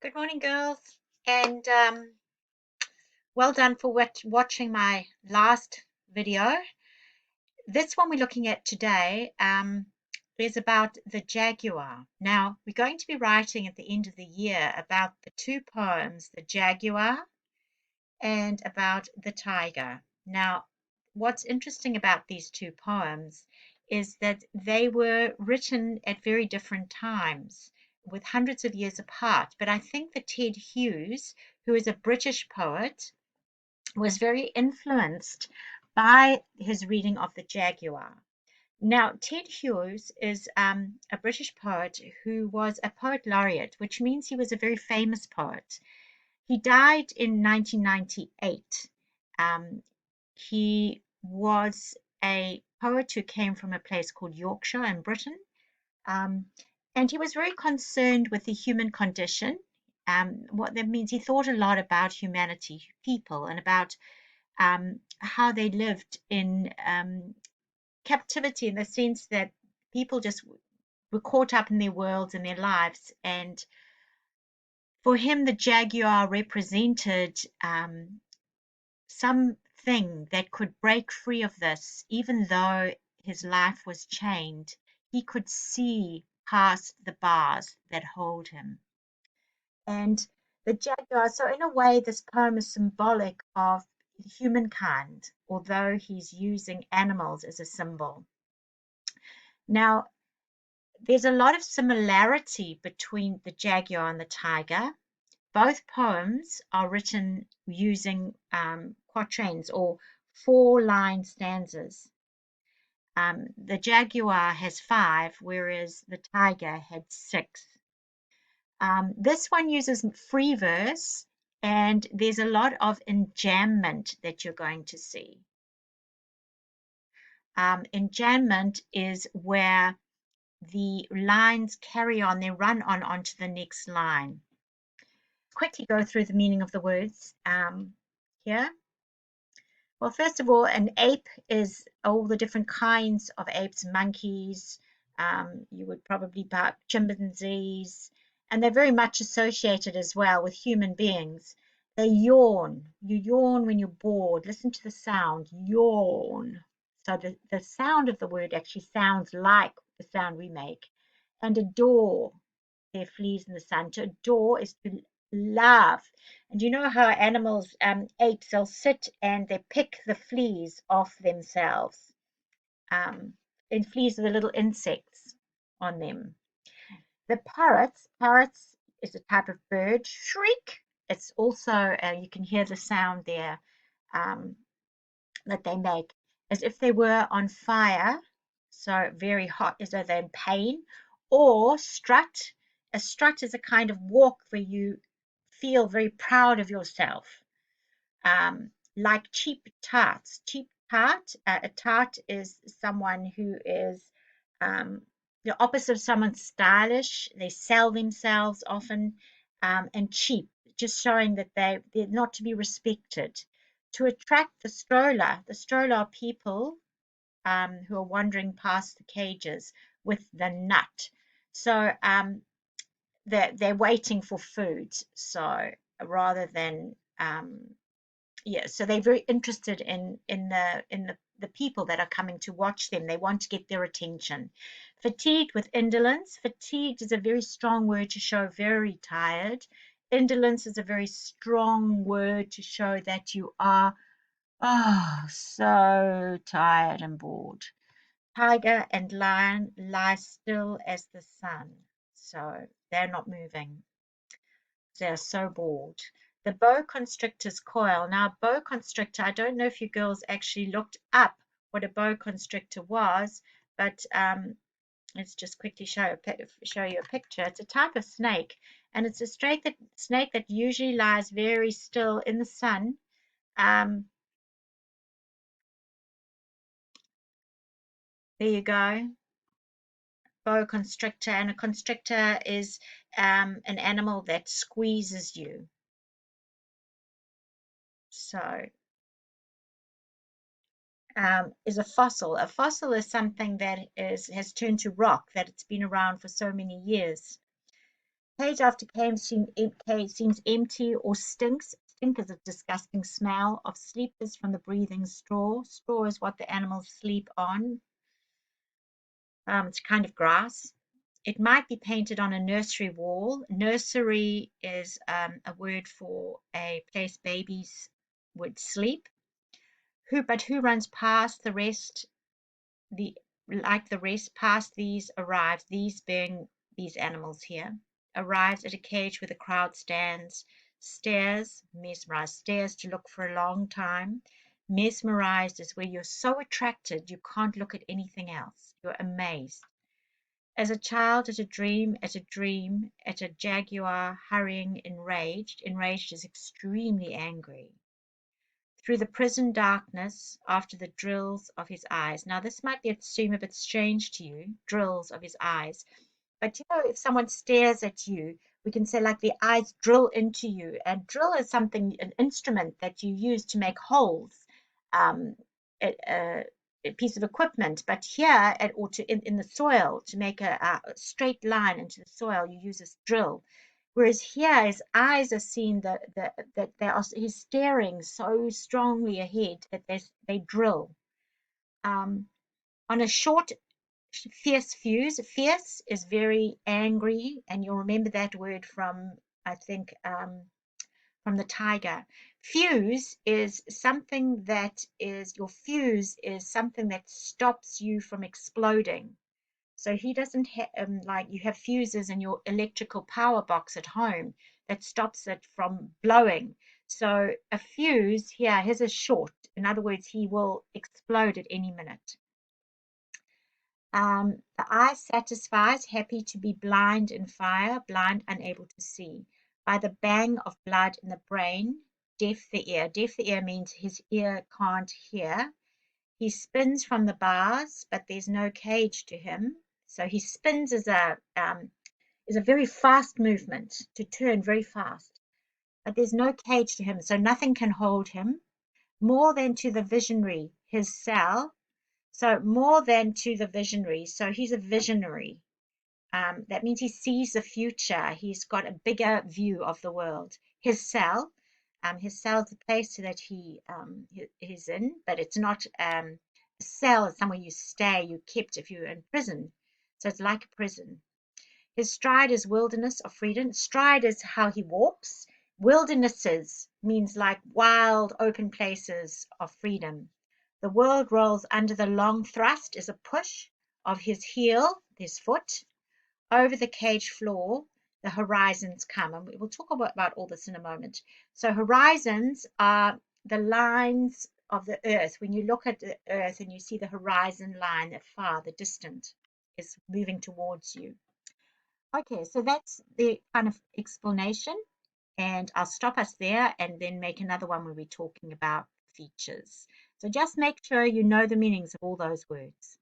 Good morning, girls, and well done for watching my last video. This one we're looking at today is about the Jaguar. Now, we're going to be writing at the end of the year about the two poems, the Jaguar and about the tiger. Now, what's interesting about these two poems is that they were written at very different times with hundreds of years apart. But I think that Ted Hughes, who is a British poet, was very influenced by his reading of the Jaguar. Now, Ted Hughes is a British poet who was a poet laureate, which means he was a very famous poet. He died in 1998. Um, he was a poet who came from a place called Yorkshire in Britain. Um, and he was very concerned with the human condition. What that means, he thought a lot about humanity, people, and about how they lived in captivity in the sense that people just were caught up in their worlds and their lives. And for him, the jaguar represented something that could break free of this, even though his life was chained. He could see past the bars that hold him. And the jaguar, so in a way, this poem is symbolic of humankind, although he's using animals as a symbol. Now, there's a lot of similarity between the jaguar and the tiger. Both poems are written using quatrains or four-line stanzas. The jaguar has five, whereas the tiger had six. This one uses free verse, and there's a lot of enjambment that you're going to see. Enjambment is where the lines carry on, they run on onto the next line. Quickly go through the meaning of the words here. Well, first of all, an ape is all the different kinds of apes, monkeys, you would probably buy chimpanzees, and they're very much associated as well with human beings. They yawn. You yawn when you're bored. Listen to the sound, yawn. So the sound of the word actually sounds like the sound we make. And adore, their fleas in the sun. To adore is to love. And you know how animals, apes, they'll sit and they pick the fleas off themselves. And fleas are the little insects on them. The parrots is a type of bird. Shriek. It's also, you can hear the sound there um, that they make as if they were on fire, so very hot, as though they're in pain. Or strut. A strut is a kind of walk where you feel very proud of yourself, like cheap tarts. Cheap tart, a tart is someone who is the opposite of someone stylish. They sell themselves often, and cheap, just showing that they're not to be respected. To attract the stroller are people who are wandering past the cages with the nut. So they're waiting for food. So rather than yeah, so they're very interested in the people that are coming to watch them. They want to get their attention. Fatigued with indolence. Fatigued is a very strong word to show very tired. Indolence is a very strong word to show that you are so tired and bored. Tiger and lion lie still as the sun, so they're not moving. They're so bored. The boa constrictor's coil. Now, boa constrictor, I don't know if you girls actually looked up what a boa constrictor was, but let's just quickly show you a picture. It's a type of snake, and it's a snake that usually lies very still in the sun. There you go. Boa constrictor, and a constrictor is an animal that squeezes you. So is a fossil. A fossil is something that has turned to rock, that it's been around for so many years. Cage after cage seems empty or stinks. Stink is a disgusting smell. Of sleep is from the breathing straw. Straw is what the animals sleep on. It's kind of grass. It might be painted on a nursery wall. Nursery is a word for a place babies would sleep. Who runs past the rest? The Like the rest past these arrives. These being these animals here arrives at a cage where the crowd stands. Stares, mesmerized, stares to look for a long time. Mesmerized is where you're so attracted you can't look at anything else. You're amazed. As a child, at a jaguar hurrying enraged. Enraged is extremely angry. Through the prison darkness, after the drills of his eyes. Now, this might seem a bit strange to you, drills of his eyes. But you know, if someone stares at you, we can say like the eyes drill into you. And drill is something, an instrument that you use to make holes. Um, a piece of equipment, but here in the soil to make a straight line into the soil, you use this drill. Whereas here, his eyes are seen that he's staring so strongly ahead that they drill. On a short, fierce fuse, fierce is very angry, and you'll remember that word from, I think, from the tiger. Your fuse is something that stops you from exploding. So he doesn't have, like you have fuses in your electrical power box at home that stops it from blowing. So a fuse here, his is short. In other words, he will explode at any minute. The eye satisfies, happy to be blind in fire, blind, unable to see. By the bang of blood in the brain, deaf the ear. Deaf the ear means his ear can't hear. He spins from the bars, but there's no cage to him. So he spins is a very fast movement to turn very fast, but there's no cage to him, so nothing can hold him. More than to the visionary, his cell. So more than to the visionary. So he's a visionary. That means he sees the future. He's got a bigger view of the world. His cell is the place that he's in, but it's not. A cell is somewhere you stay. You're kept if you're in prison. So it's like a prison. His stride is wilderness of freedom. Stride is how he walks. Wildernesses means like wild open places of freedom. The world rolls under the long thrust is a push of his heel, his foot, over the cage floor. The horizons come, and we will talk about all this in a moment. So horizons are the lines of the earth. When you look at the earth and you see the horizon line, that far, the distant is moving towards you. Okay, so that's the kind of explanation, and I'll stop us there and then make another one where we're talking about features. So just make sure you know the meanings of all those words.